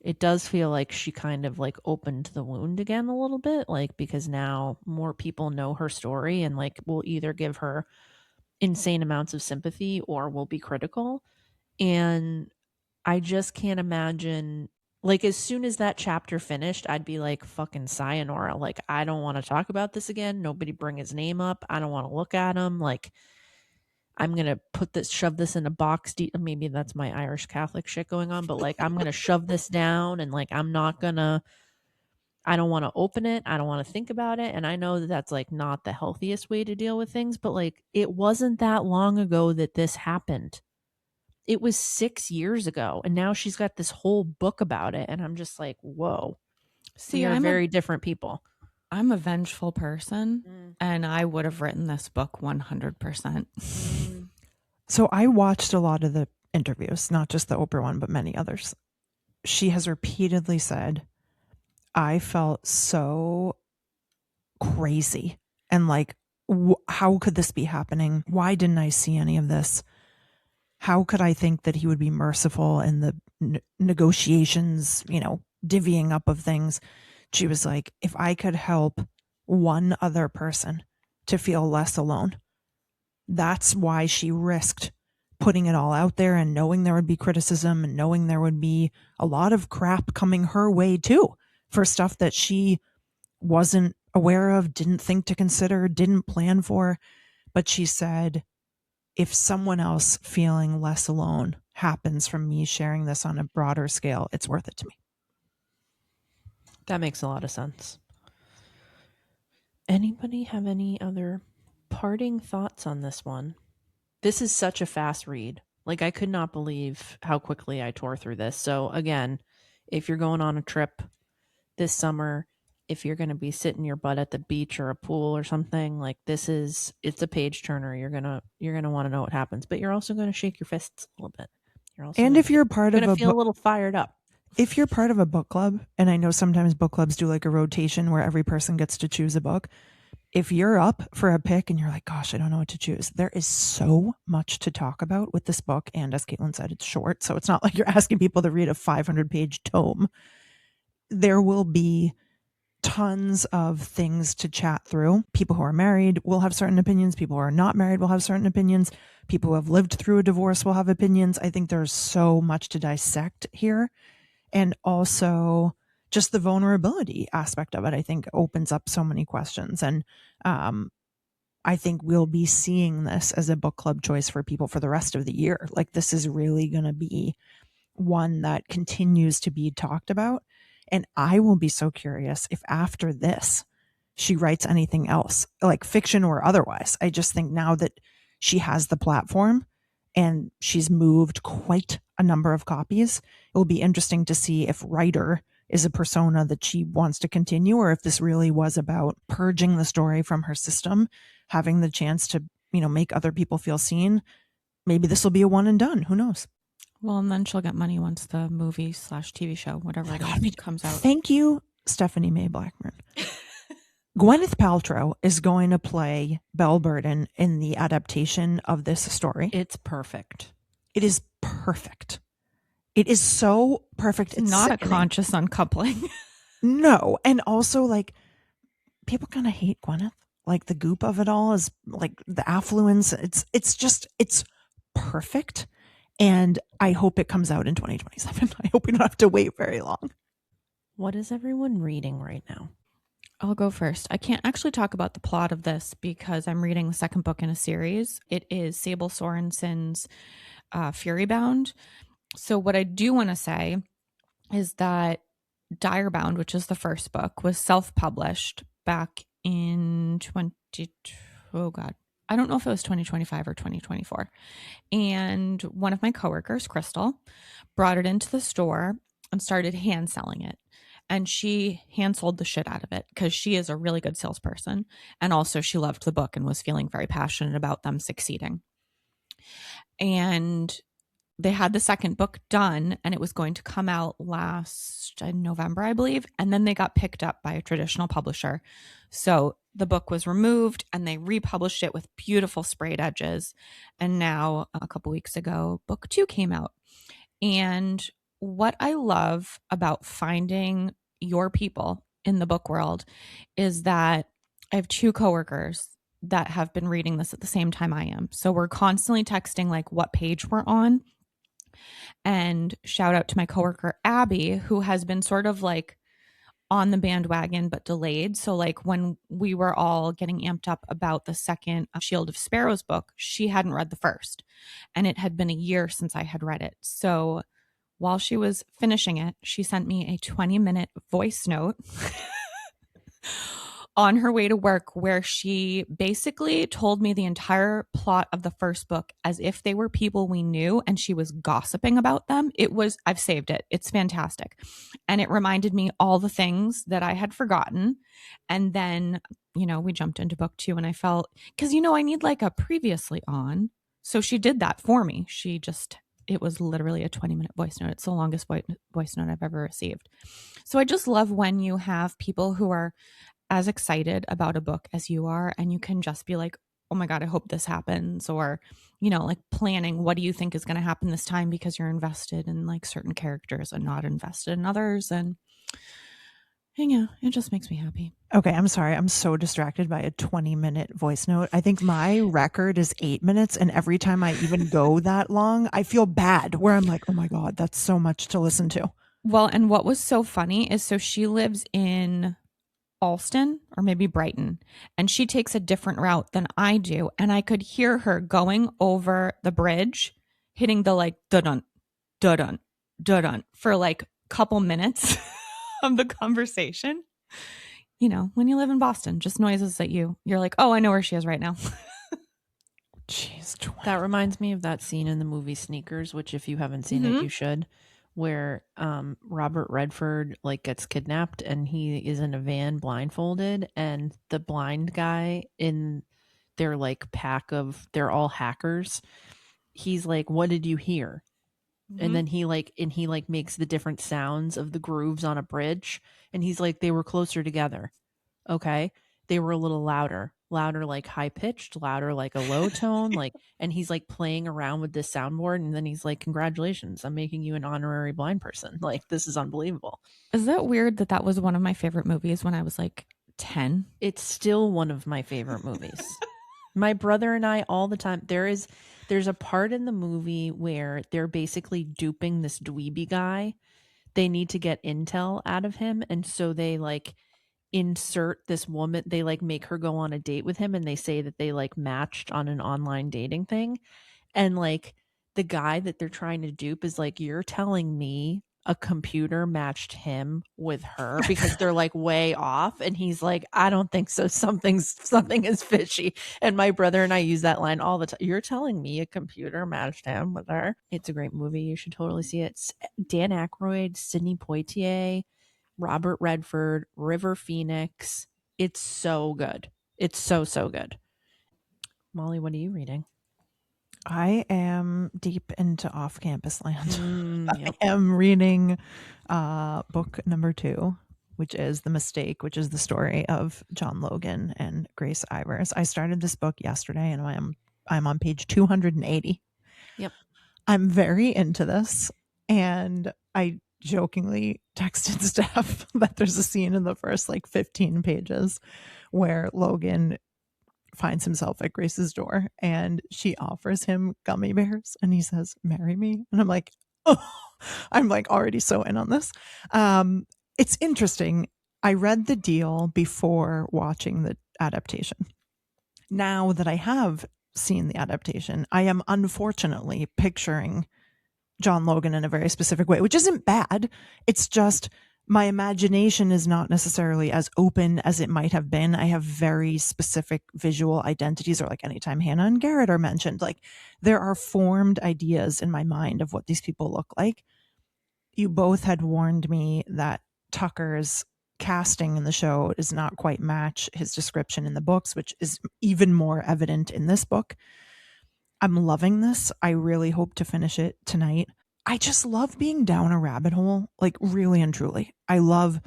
C: it does feel like she kind of like opened the wound again a little bit, like because now more people know her story and like will either give her insane amounts of sympathy or will be critical. And I just can't imagine, like, as soon as that chapter finished, I'd be like, fucking sayonara. Like, I don't want to talk about this again. Nobody bring his name up. I don't want to look at him. Like, I'm going to shove this in a box. Maybe that's my Irish Catholic shit going on, but like, I'm going to shove this down and like, I don't want to open it. I don't want to think about it. And I know that that's like not the healthiest way to deal with things, but like, it wasn't that long ago that this happened. It was 6 years ago. And now she's got this whole book about it. And I'm just like, whoa,
B: See,
C: we are very different people.
B: I'm a vengeful person,
C: Mm.
B: and I would have written this book 100%.
A: So I watched a lot of the interviews, not just the Oprah one, but many others. She has repeatedly said, I felt so crazy and like, how could this be happening? Why didn't I see any of this? How could I think that he would be merciful in the negotiations, divvying up of things? She was like, if I could help one other person to feel less alone, that's why she risked putting it all out there and knowing there would be criticism and knowing there would be a lot of crap coming her way too for stuff that she wasn't aware of, didn't think to consider, didn't plan for. But she said, if someone else feeling less alone happens from me sharing this on a broader scale, it's worth it to me.
C: That makes a lot of sense. Anybody have any other Parting thoughts on this one. This is such a fast read. Like, I could not believe how quickly I tore through this. So again, if you're going on a trip this summer, if you're going to be sitting your butt at the beach or a pool or something, like, it's a page turner. You're going to want to know what happens, but you're also going to shake your fists a little bit. You're also
A: And if you're part of
C: going to feel a little fired up.
A: If you're part of a book club, and I know sometimes book clubs do like a rotation where every person gets to choose a book. If you're up for a pick and you're like, gosh, I don't know what to choose, there is so much to talk about with this book. And as Caitlin said, it's short. So it's not like you're asking people to read a 500-page tome. There will be tons of things to chat through. People who are married will have certain opinions. People who are not married will have certain opinions. People who have lived through a divorce will have opinions. I think there's so much to dissect here. And also just the vulnerability aspect of it, I think, opens up so many questions. And I think we'll be seeing this as a book club choice for people for the rest of the year. Like, this is really going to be one that continues to be talked about. And I will be so curious if after this, she writes anything else, like fiction or otherwise. I just think now that she has the platform and she's moved quite a number of copies, it will be interesting to see if writer is a persona that she wants to continue, or if this really was about purging the story from her system, having the chance to, make other people feel seen. Maybe this will be a one and done. Who knows?
B: Well, and then she'll get money once the movie/TV show, whatever comes out.
A: Thank you, Stephanie Mae Blackburn. Gwyneth Paltrow is going to play Belle Burden in the adaptation of this story.
C: It's perfect.
A: It is perfect. It is so perfect.
B: It's not sickening. A conscious uncoupling.
A: No. And also, like, people kind of hate Gwyneth. Like, the goop of it all is like the affluence. It's perfect. And I hope it comes out in 2027. I hope we don't have to wait very long.
C: What is everyone reading right now?
B: I'll go first. I can't actually talk about the plot of this because I'm reading the second book in a series. It is Sable Sorensen's Furybound. So what I do want to say is that Direbound, which is the first book, was self-published back in I don't know if it was 2025 or 2024. And one of my coworkers, Crystal, brought it into the store and started hand selling it. And she hand sold the shit out of it because she is a really good salesperson. And also she loved the book and was feeling very passionate about them succeeding. And they had the second book done and it was going to come out last November, I believe. And then they got picked up by a traditional publisher. So the book was removed and they republished it with beautiful sprayed edges. And now a couple weeks ago, book 2 came out. And what I love about finding your people in the book world is that I have 2 coworkers that have been reading this at the same time I am. So we're constantly texting like what page we're on. And shout out to my coworker, Abby, who has been sort of like on the bandwagon, but delayed. So like when we were all getting amped up about the second Shield of Sparrows book, she hadn't read the first. And it had been a year since I had read it. So while she was finishing it, she sent me a 20-minute voice note on her way to work where she basically told me the entire plot of the first book as if they were people we knew and she was gossiping about them. I've saved it. It's fantastic. And it reminded me all the things that I had forgotten. And then, we jumped into book 2 and I felt, because, I need like a previously on. So she did that for me. It was literally a 20-minute voice note. It's the longest voice note I've ever received. So I just love when you have people who are as excited about a book as you are, and you can just be like, oh my God, I hope this happens. Or, like planning, what do you think is going to happen this time because you're invested in like certain characters and not invested in others. And yeah, it just makes me happy.
A: Okay, I'm sorry. I'm so distracted by a 20-minute voice note. I think my record is 8 minutes. And every time I even go that long, I feel bad where I'm like, oh my God, that's so much to listen to.
B: Well, and what was so funny is, so she lives in Alston or maybe Brighton, and she takes a different route than I do. And I could hear her going over the bridge, hitting the like dun-dun, dun-dun, dun-dun for like a couple minutes of the conversation. when you live in Boston, just noises that you're like, oh, I know where she is right now.
A: Jeez,
C: That reminds me of that scene in the movie Sneakers, which if you haven't seen it, you should, where Robert Redford like gets kidnapped and he is in a van blindfolded, and the blind guy in their like pack of, they're all hackers. He's like, "What did you hear?" And then he makes the different sounds of the grooves on a bridge, and he's like, "They were closer together." Okay. They were a little louder, like high pitched, louder, like a low tone, like, and he's like playing around with this soundboard. And then he's like, "Congratulations, I'm making you an honorary blind person. Like, this is unbelievable."
B: Is that weird that was one of my favorite movies when I was like 10?
C: It's still one of my favorite movies. My brother and I all the time. There's a part in the movie where they're basically duping this dweeby guy. They need to get intel out of him. And so they like insert this woman, they like make her go on a date with him, and they say that they like matched on an online dating thing, and like the guy that they're trying to dupe is like, "You're telling me a computer matched him with her?" Because they're like way off, and he's like, "I don't think so, something is fishy." And my brother and I use that line all the time. "You're telling me a computer matched him with her?" It's a great movie, you should totally see it. It's Dan Aykroyd, Sidney Poitier, Robert Redford, River Phoenix. It's so good. It's so, so good. Molly, what are you reading?
A: I am deep into off-campus land.
C: Yep.
A: I am reading book number 2, which is The Mistake, which is the story of John Logan and Grace Ivers. I started this book yesterday, and I'm on page 280.
C: Yep.
A: I'm very into this, and I jokingly texted Steph that there's a scene in the first like 15 pages where Logan finds himself at Grace's door and she offers him gummy bears and he says, "Marry me." And I'm like, oh, I'm like already so in on this. It's interesting. I read the deal before watching the adaptation. Now that I have seen the adaptation, I am unfortunately picturing John Logan in a very specific way, which isn't bad. It's just my imagination is not necessarily as open as it might have been. I have very specific visual identities, or like anytime Hannah and Garrett are mentioned, like there are formed ideas in my mind of what these people look like. You both had warned me that Tucker's casting in the show does not quite match his description in the books, which is even more evident in this book. I'm loving this. I really hope to finish it tonight. I just love being down a rabbit hole, like really and truly. I love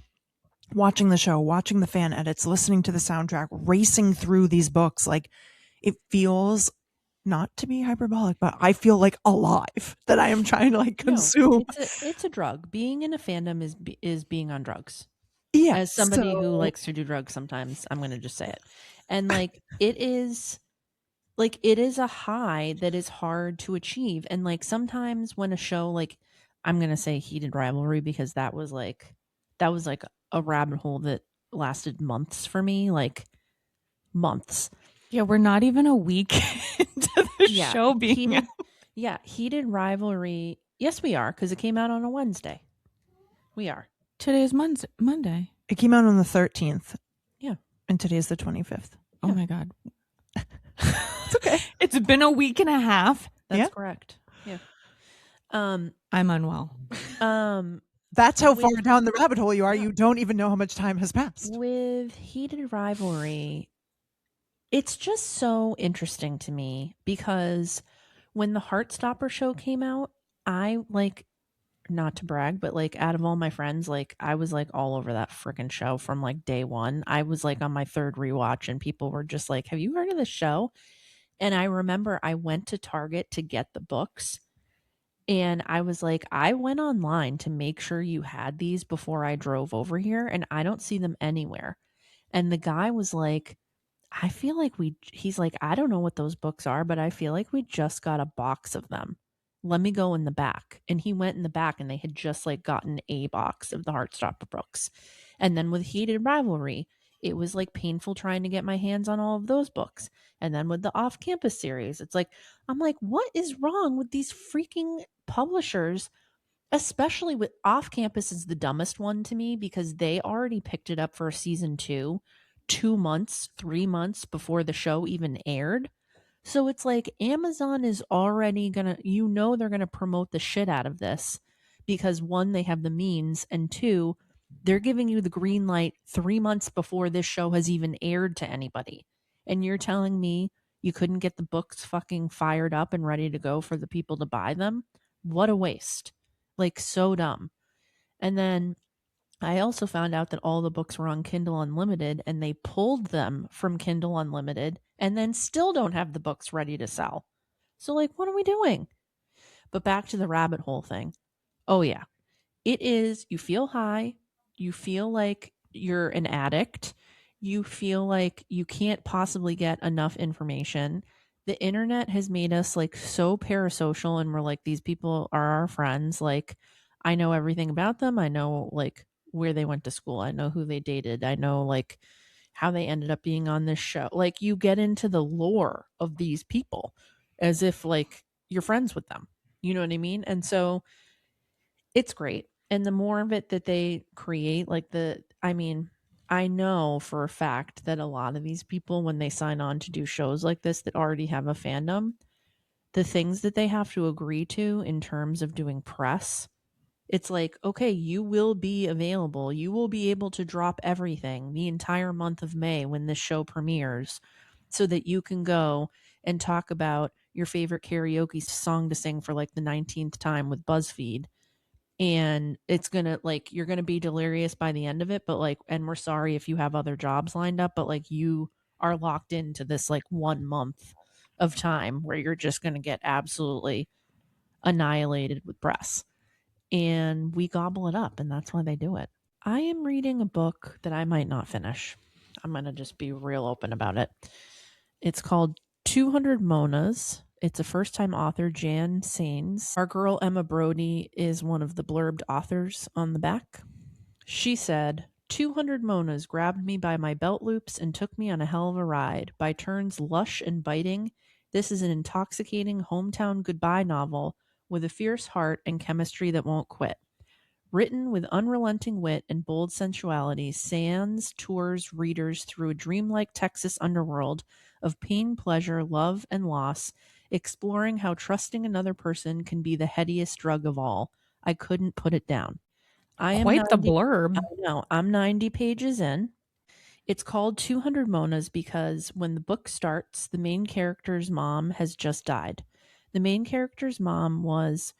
A: watching the show, watching the fan edits, listening to the soundtrack, racing through these books. Like it feels, not to be hyperbolic, but I feel like alive, that I am trying to like consume.
C: No, it's a drug. Being in a fandom is being on drugs.
A: Yeah.
C: As somebody who likes to do drugs sometimes, I'm going to just say it. And like it is a high that is hard to achieve. And like sometimes when a show, like I'm going to say Heated Rivalry, because that was like a rabbit hole that lasted months for me, like months.
B: Yeah, we're not even a week into the show being out.
C: Yeah, Heated Rivalry. Yes, we are, because it came out on a Wednesday. We are.
B: Today's Monday.
A: It came out on the 13th.
C: Yeah.
A: And today's the 25th.
B: Yeah. Oh my God.
A: It's okay.
B: It's been a week and a half.
C: That's correct. Yeah.
B: I'm unwell.
A: That's how far down the rabbit hole you are. You don't even know how much time has passed.
C: With Heated Rivalry, it's just so interesting to me because when the Heartstopper show came out, I like, not to brag, but like out of all my friends, like I was like all over that freaking show from like day one. I was like on my third rewatch and people were just like, "Have you heard of this show?" And I remember I went to Target to get the books and I was like, I went online to make sure you had these before I drove over here and I don't see them anywhere. And the guy was like, I feel like he's like, "I don't know what those books are, but I feel like we just got a box of them. Let me go in the back." And he went in the back and they had just like gotten a box of the Heartstopper books. And then with Heated Rivalry, it was like painful trying to get my hands on all of those books. And then with the Off Campus series, it's like, I'm like, what is wrong with these freaking publishers? Especially with Off Campus is the dumbest one to me because they already picked it up for season 2 2 months, 3 months before the show even aired. So it's like Amazon is already gonna, they're gonna promote the shit out of this because one, they have the means, and two, they're giving you the green light 3 months before this show has even aired to anybody. And you're telling me you couldn't get the books fucking fired up and ready to go for the people to buy them? What a waste. Like, so dumb. And then I also found out that all the books were on Kindle Unlimited and they pulled them from Kindle Unlimited and then still don't have the books ready to sell. So, like, what are we doing? But back to the rabbit hole thing. Oh, yeah. It is, you feel high. You feel like you're an addict. You feel like you can't possibly get enough information. The internet has made us like so parasocial, and we're like, these people are our friends. Like, I know everything about them. I know like where they went to school. I know who they dated. I know like how they ended up being on this show. Like, you get into the lore of these people as if like you're friends with them. You know what I mean? And so it's great. And the more of it that they create, like I know for a fact that a lot of these people, when they sign on to do shows like this that already have a fandom, the things that they have to agree to in terms of doing press, it's like, okay, you will be available. You will be able to drop everything the entire month of May when this show premieres so that you can go and talk about your favorite karaoke song to sing for like the 19th time with BuzzFeed, and it's gonna like you're gonna be delirious by the end of it, but like, and we're sorry if you have other jobs lined up, but like you are locked into this like 1 month of time where you're just gonna get absolutely annihilated with press, and we gobble it up, and that's why they do it. I am reading a book that I might not finish. I'm gonna just be real open about it. It's called 200 Monas. It's a first time author, Jan Sains. Our girl Emma Brody is one of the blurbed authors on the back. She said, 200 Monas grabbed me by my belt loops and took me on a hell of a ride. By turns lush and biting, this is an intoxicating hometown goodbye novel with a fierce heart and chemistry that won't quit. Written with unrelenting wit and bold sensuality, Sands tours readers through a dreamlike Texas underworld of pain, pleasure, love, and loss, exploring how trusting another person can be the headiest drug of all. I couldn't put it down. I am
B: Quite the
C: 90
B: blurb.
C: I know, I'm 90 pages in. It's called 200 Monas because when the book starts, the main character's mom has just died. The main character's mom was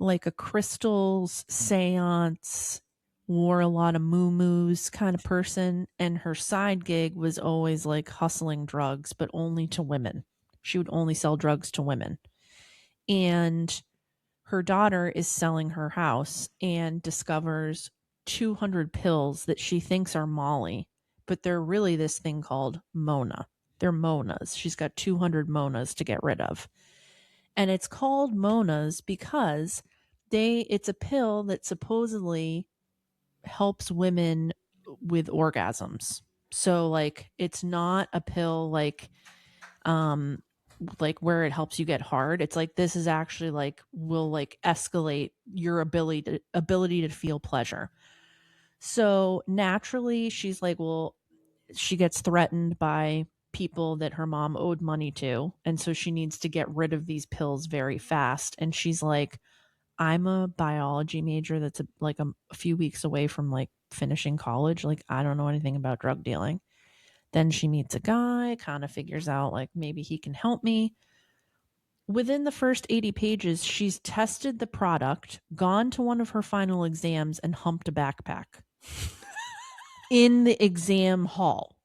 C: like a crystals seance, wore a lot of moo-moos kind of person, and her side gig was always like hustling drugs, but only to women. She would only sell drugs to women. And her daughter is selling her house and discovers 200 pills that she thinks are Molly, but they're really this thing called Mona. They're Monas. She's got 200 Monas to get rid of. And it's called Monas because it's a pill that supposedly helps women with orgasms. So like it's not a pill like where it helps you get hard. It's like this is actually like will like escalate your ability to feel pleasure. So naturally she's like, well, she gets threatened by people that her mom owed money to, and so she needs to get rid of these pills very fast. And she's like, I'm a biology major that's a few weeks away from like finishing college. Like, I don't know anything about drug dealing. Then she meets a guy, kind of figures out like maybe he can help me. Within the first 80 pages, she's tested the product, gone to one of her final exams, and humped a backpack in the exam hall.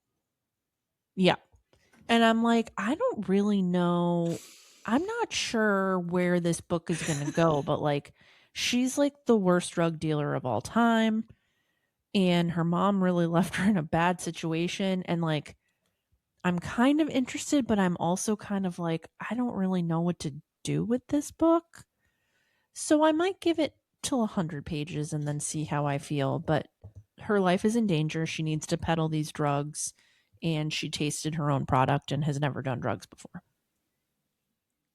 C: Yeah. And I'm like, I don't really know. I'm not sure where this book is going to go, but like, she's like the worst drug dealer of all time. And her mom really left her in a bad situation. And like, I'm kind of interested, but I'm also kind of like, I don't really know what to do with this book. So I might give it till 100 pages and then see how I feel. But her life is in danger. She needs to peddle these drugs, and she tasted her own product and has never done drugs before.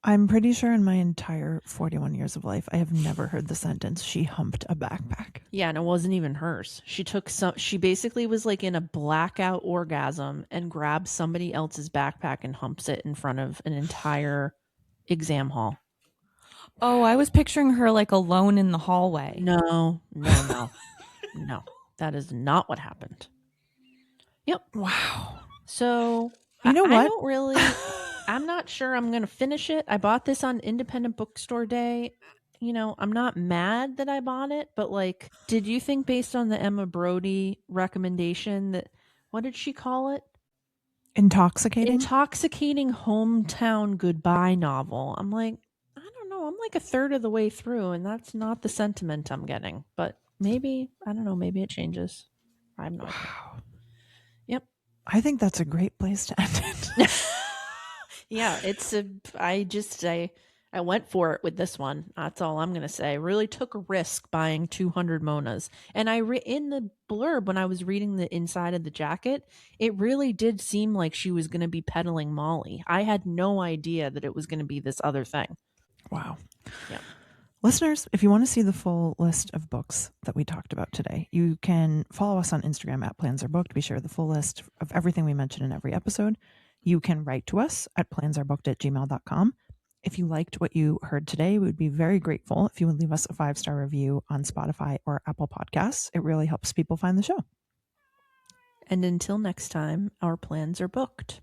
A: I'm pretty sure in my entire 41 years of life, I have never heard the sentence, she humped a backpack.
C: Yeah, and it wasn't even hers. She basically was like in a blackout orgasm and grabs somebody else's backpack and humps it in front of an entire exam hall.
B: Oh, I was picturing her like alone in the hallway.
C: No. No. That is not what happened. Yep.
A: Wow.
C: So
A: You know what?
C: I'm not sure I'm going to finish it. I bought this on Independent Bookstore Day. I'm not mad that I bought it, but like, did you think based on the Emma Brody recommendation that, what did she call it?
A: Intoxicating
C: Hometown goodbye novel. I'm like, I don't know. I'm like a third of the way through, and that's not the sentiment I'm getting. But maybe, I don't know, maybe it changes. I have no idea. Yep.
A: I think that's a great place to end it.
C: Yeah, I went for it with this one. That's all I'm going to say. Really took a risk buying 200 Monas. And in the blurb when I was reading the inside of the jacket, it really did seem like she was going to be peddling Molly. I had no idea that it was going to be this other thing.
A: Wow.
C: Yeah.
A: Listeners, if you want to see the full list of books that we talked about today, you can follow us on Instagram at Plans Are Booked. We share the full list of everything we mentioned in every episode. You can write to us at plansarebookedgmail.com. If you liked what you heard today, we would be very grateful if you would leave us a 5-star review on Spotify or Apple Podcasts. It really helps people find the show.
C: And until next time, our plans are booked.